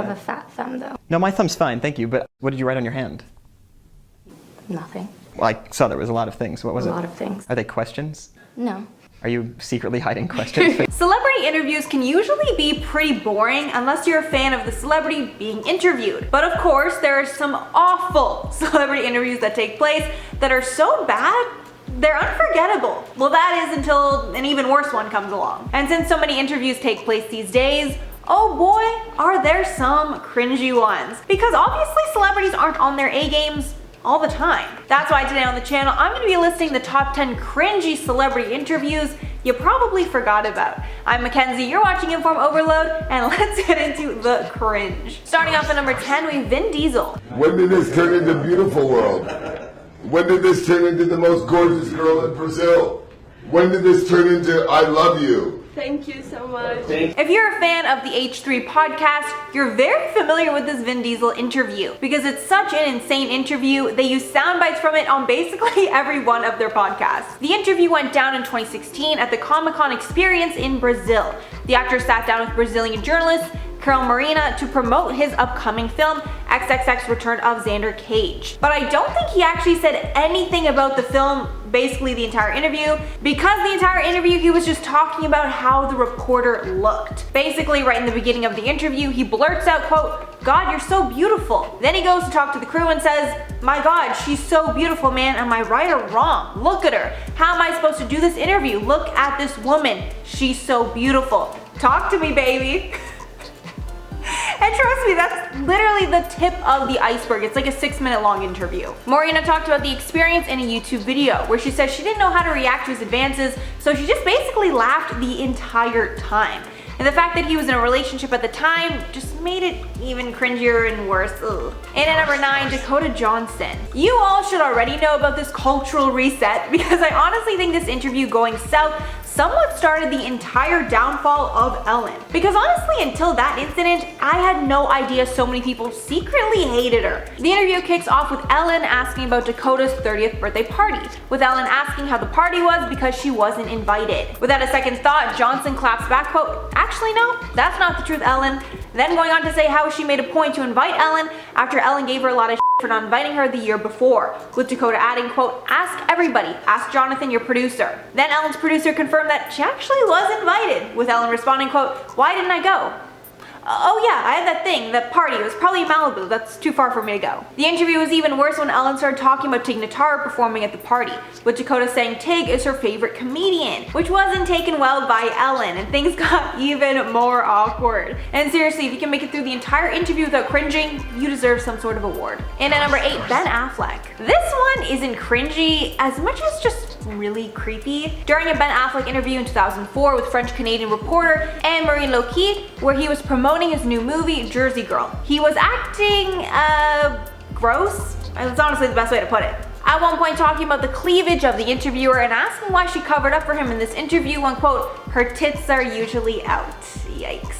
have a fat thumb though. No, my thumb's fine, thank you, but what did you write on your hand? Nothing. Well, I saw there was a lot of things. What was it? A lot of things. Are they questions? No. Are you secretly hiding questions? Celebrity interviews can usually be pretty boring unless you're a fan of the celebrity being interviewed. But of course, there are some awful celebrity interviews that take place that are so bad, they're unforgettable. Well, that is until an even worse one comes along. And since so many interviews take place these days, oh boy, are there some cringy ones. Because obviously celebrities aren't on their A games all the time. That's why today on the channel, I'm gonna be listing the top 10 cringy celebrity interviews you probably forgot about. I'm Mackenzie, you're watching InformOverload, and let's get into the cringe. Starting off at number 10, we have Vin Diesel. When did this turn into Beautiful World? When did this turn into the most gorgeous girl in Brazil? When did this turn into I love you? Thank you so much. If you're a fan of the H3 podcast, you're very familiar with this Vin Diesel interview because it's such an insane interview. They use sound bites from it on basically every one of their podcasts. The interview went down in 2016 at the Comic-Con experience in Brazil. The actor sat down with Brazilian journalist Carol Marina to promote his upcoming film, XXX Return of Xander Cage. But I don't think he actually said anything about the film basically the entire interview, because the entire interview he was just talking about how the reporter looked. Basically, right in the beginning of the interview, he blurts out, quote, "God, you're so beautiful." Then he goes to talk to the crew and says, "My God, she's so beautiful, man. Am I right or wrong? Look at her. How am I supposed to do this interview? Look at this woman. She's so beautiful. Talk to me, baby." And trust me, that's literally the tip of the iceberg. It's like a 6-minute long interview. Marina talked about the experience in a YouTube video where she said she didn't know how to react to his advances, so she just basically laughed the entire time. And the fact that he was in a relationship at the time just made it even cringier and worse. Ugh. And at number 9, Dakota Johnson. You all should already know about this cultural reset because I honestly think this interview going south somewhat started the entire downfall of Ellen. Because honestly, until that incident, I had no idea so many people secretly hated her. The interview kicks off with Ellen asking about Dakota's 30th birthday party, with Ellen asking how the party was because she wasn't invited. Without a second thought, Johnson claps back, quote, "Actually no, that's not the truth, Ellen." Then going on to say how she made a point to invite Ellen after Ellen gave her a lot of for not inviting her the year before, with Dakota adding, quote, "Ask everybody, ask Jonathan, your producer." Then Ellen's producer confirmed that she actually was invited, with Ellen responding, quote, "Why didn't I go?" "Oh yeah, I had that thing, that party. It was probably Malibu. That's too far for me to go." The interview was even worse when Ellen started talking about Tig Notaro performing at the party, with Dakota saying Tig is her favorite comedian, which wasn't taken well by Ellen, and things got even more awkward. And seriously, if you can make it through the entire interview without cringing, you deserve some sort of award. And at number 8, Ben Affleck. This one isn't cringy as much as just really creepy. During a Ben Affleck interview in 2004 with French-Canadian reporter Anne-Marie Loki, where he was promoting his new movie, Jersey Girl, he was acting, gross. That's honestly the best way to put it. At one point talking about the cleavage of the interviewer and asking why she covered up for him in this interview when, quote, "Her tits are usually out." Yikes.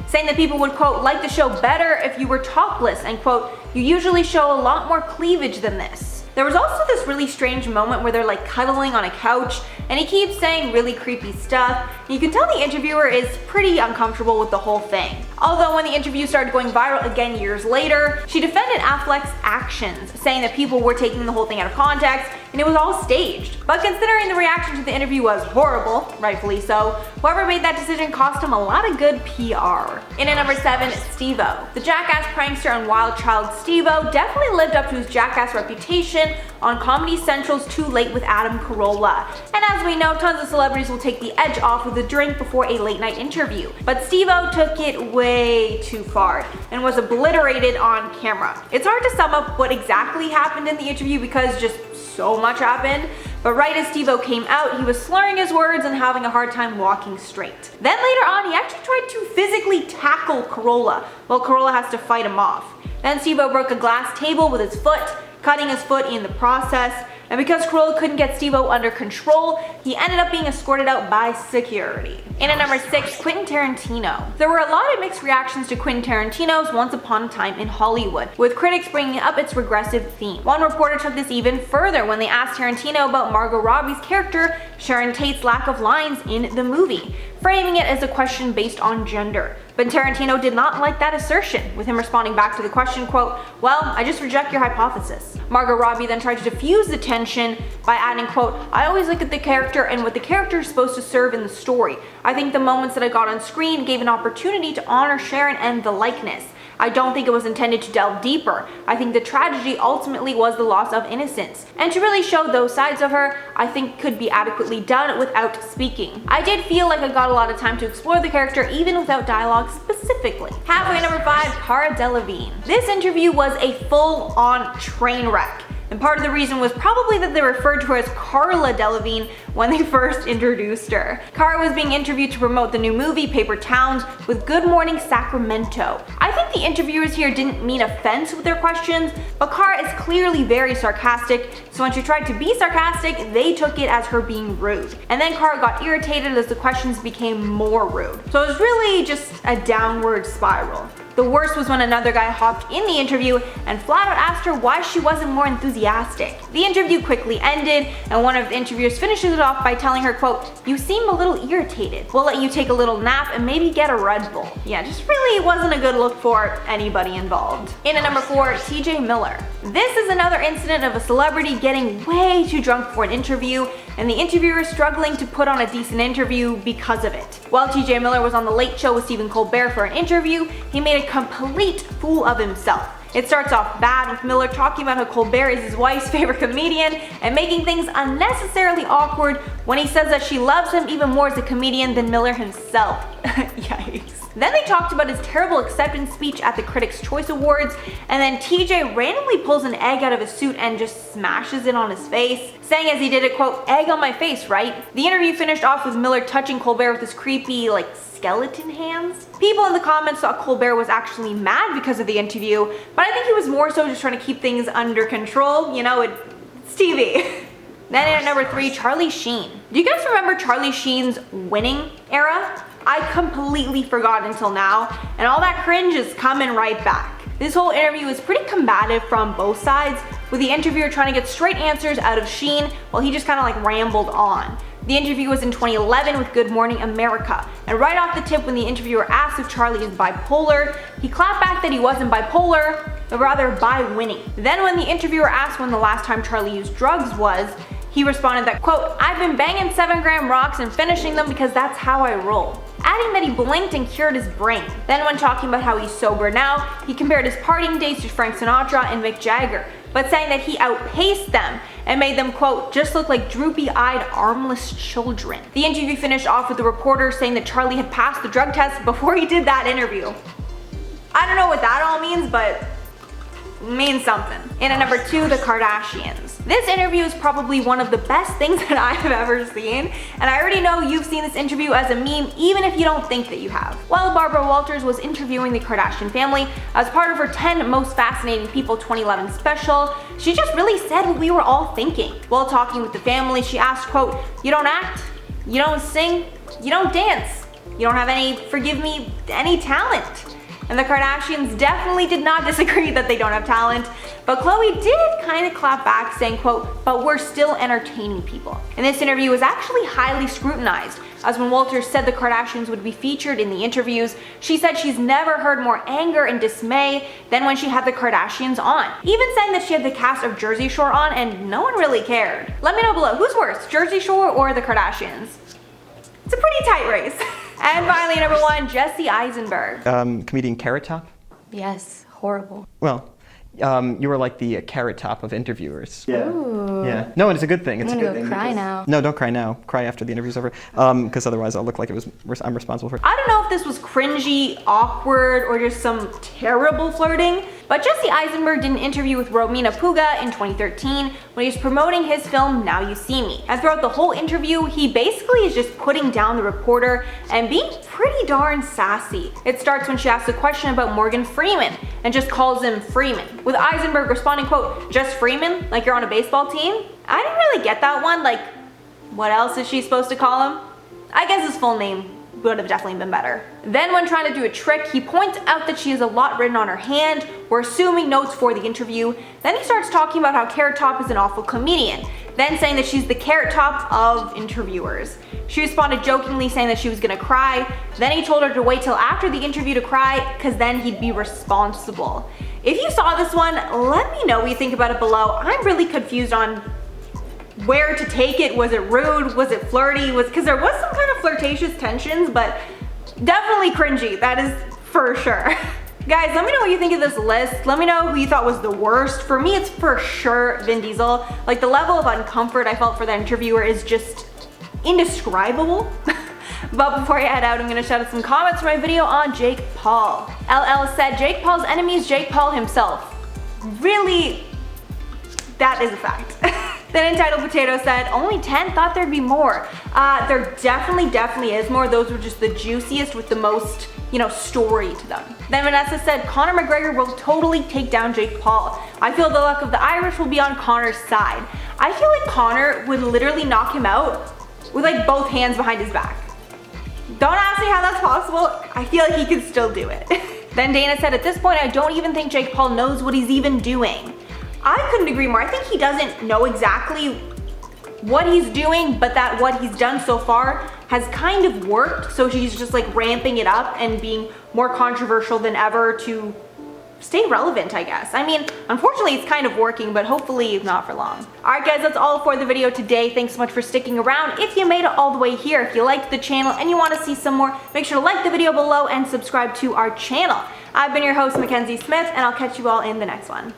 Saying that people would, quote, "like the show better if you were topless," and, quote, "You usually show a lot more cleavage than this." There was also this really strange moment where they're like cuddling on a couch and he keeps saying really creepy stuff. You can tell the interviewer is pretty uncomfortable with the whole thing. Although when the interview started going viral again years later, she defended Affleck's actions, saying that people were taking the whole thing out of context and it was all staged. But considering the reaction to the interview was horrible, rightfully so, whoever made that decision cost him a lot of good PR. And at number 7, Steve-O. The jackass prankster and wild child Steve-O definitely lived up to his jackass reputation on Comedy Central's Too Late with Adam Carolla. And as we know, tons of celebrities will take the edge off with a drink before a late night interview. But Steve-O took it way too far and was obliterated on camera. It's hard to sum up what exactly happened in the interview because just so much happened. But right as Steve-O came out, he was slurring his words and having a hard time walking straight. Then later on, he actually tried to physically tackle Carolla, while Carolla has to fight him off. Then Steve-O broke a glass table with his foot, cutting his foot in the process. And because Carolla couldn't get Steve-O under control, he ended up being escorted out by security. And at number 6, Quentin Tarantino. There were a lot of mixed reactions to Quentin Tarantino's Once Upon a Time in Hollywood, with critics bringing up its regressive theme. One reporter took this even further when they asked Tarantino about Margot Robbie's character, Sharon Tate's lack of lines in the movie. framing it as a question based on gender. But Tarantino did not like that assertion, with him responding back to the question, quote, "Well, I just reject your hypothesis." Margot Robbie then tried to diffuse the tension by adding, quote, "I always look at the character and what the character is supposed to serve in the story. I think the moments that I got on screen gave an opportunity to honor Sharon and the likeness. I don't think it was intended to delve deeper. I think the tragedy ultimately was the loss of innocence. And to really show those sides of her, I think could be adequately done without speaking. I did feel like I got a lot of time to explore the character even without dialogue specifically." Halfway number 5, Cara Delevingne. This interview was a full-on train wreck. And part of the reason was probably that they referred to her as Carla Delevingne when they first introduced her. Cara was being interviewed to promote the new movie Paper Towns with Good Morning Sacramento. I think the interviewers here didn't mean offense with their questions, but Cara is clearly very sarcastic, so when she tried to be sarcastic, they took it as her being rude. And then Cara got irritated as the questions became more rude. So it was really just a downward spiral. The worst was when another guy hopped in the interview and flat out asked her why she wasn't more enthusiastic. The interview quickly ended, and one of the interviewers finishes it off by telling her, quote, "You seem a little irritated. We'll let you take a little nap and maybe get a Red Bull." Yeah, just really wasn't a good look for anybody involved. In at number 4, TJ Miller. This is another incident of a celebrity getting way too drunk for an interview, and the interviewer struggling to put on a decent interview because of it. While TJ Miller was on The Late Show with Stephen Colbert for an interview, he made a complete fool of himself. It starts off bad with Miller talking about how Colbert is his wife's favorite comedian and making things unnecessarily awkward when he says that she loves him even more as a comedian than Miller himself. Yikes. Then they talked about his terrible acceptance speech at the Critics' Choice Awards, and then TJ randomly pulls an egg out of his suit and just smashes it on his face, saying as he did it, quote, "Egg on my face, right?" The interview finished off with Miller touching Colbert with his creepy, skeleton hands. People in the comments thought Colbert was actually mad because of the interview, but I think he was more so just trying to keep things under control. You know, it's TV. Then at number 3, Charlie Sheen. Do you guys remember Charlie Sheen's winning era? I completely forgot until now, and all that cringe is coming right back. This whole interview was pretty combative from both sides, with the interviewer trying to get straight answers out of Sheen while he just kind of rambled on. The interview was in 2011 with Good Morning America, and right off the tip when the interviewer asked if Charlie is bipolar, he clapped back that he wasn't bipolar, but rather bi-winning. Then when the interviewer asked when the last time Charlie used drugs was, he responded that, quote, "I've been banging 7-gram rocks and finishing them because that's how I roll," adding that he blinked and cured his brain. Then when talking about how he's sober now, he compared his partying days to Frank Sinatra and Mick Jagger, but saying that he outpaced them and made them, quote, "just look like droopy-eyed, armless children." The interview finished off with the reporter saying that Charlie had passed the drug test before he did that interview. I don't know what that all means, but it means something. And at number 2, the Kardashians. This interview is probably one of the best things that I have ever seen, and I already know you've seen this interview as a meme even if you don't think that you have. While Barbara Walters was interviewing the Kardashian family as part of her 10 Most Fascinating People 2011 special, she just really said what we were all thinking. While talking with the family, she asked, quote, "You don't act, you don't sing, you don't dance, you don't have any talent." And the Kardashians definitely did not disagree that they don't have talent, but Khloe did kind of clap back saying, quote, "But we're still entertaining people." And this interview was actually highly scrutinized, as when Walters said the Kardashians would be featured in the interviews, she said she's never heard more anger and dismay than when she had the Kardashians on, even saying that she had the cast of Jersey Shore on and no one really cared. Let me know below, who's worse, Jersey Shore or the Kardashians? It's a pretty tight race. And finally, number 1, Jesse Eisenberg. Comedian Carrot Top? Yes, horrible. Well, you were like the Carrot Top of interviewers. Yeah. Ooh. Yeah. No, it's a good thing. It's I'm a gonna good go thing. cry now. No, don't cry now. Cry after the interview's over. Because otherwise I'll look like I'm responsible for it. I don't know if this was cringy, awkward, or just some terrible flirting, but Jesse Eisenberg did an interview with Romina Puga in 2013 when he was promoting his film Now You See Me. And throughout the whole interview, he basically is just putting down the reporter and being pretty darn sassy. It starts when she asks a question about Morgan Freeman and just calls him Freeman, with Eisenberg responding, quote, "Just Freeman? Like you're on a baseball team?" I didn't really get that one, what else is she supposed to call him? I guess his full name would have definitely been better. Then when trying to do a trick, he points out that she has a lot written on her hand. We're assuming notes for the interview. Then he starts talking about how Carrot Top is an awful comedian. then saying that she's the carrot top of interviewers. She responded jokingly saying that she was gonna cry. Then he told her to wait till after the interview to cry, because then he'd be responsible. If you saw this one, let me know what you think about it below. I'm really confused on where to take it. Was it rude? Was it flirty? Because there was some kind of flirtatious tensions, but definitely cringy, that is for sure. Guys, let me know what you think of this list. Let me know who you thought was the worst. For me, it's for sure Vin Diesel. Like, the level of uncomfort I felt for that interviewer is just indescribable. But before I head out, I'm gonna shout out some comments for my video on Jake Paul. LL said, Jake Paul's enemy is Jake Paul himself. Really, that is a fact. Then Entitled Potato said, only 10, thought there'd be more. There definitely is more. Those were just the juiciest with the most, story to them. Then Vanessa said, Conor McGregor will totally take down Jake Paul. I feel the luck of the Irish will be on Conor's side. I feel like Conor would literally knock him out with like both hands behind his back. Don't ask me how that's possible. I feel like he could still do it. Then Dana said, at this point, I don't even think Jake Paul knows what he's even doing. I couldn't agree more. I think he doesn't know exactly what he's doing, but that what he's done so far has kind of worked. So he's just like ramping it up and being more controversial than ever to stay relevant, I guess. I mean, unfortunately, it's kind of working, but hopefully not for long. All right, guys, that's all for the video today. Thanks so much for sticking around. If you made it all the way here, if you liked the channel and you want to see some more, make sure to like the video below and subscribe to our channel. I've been your host, Mackenzie Smith, and I'll catch you all in the next one.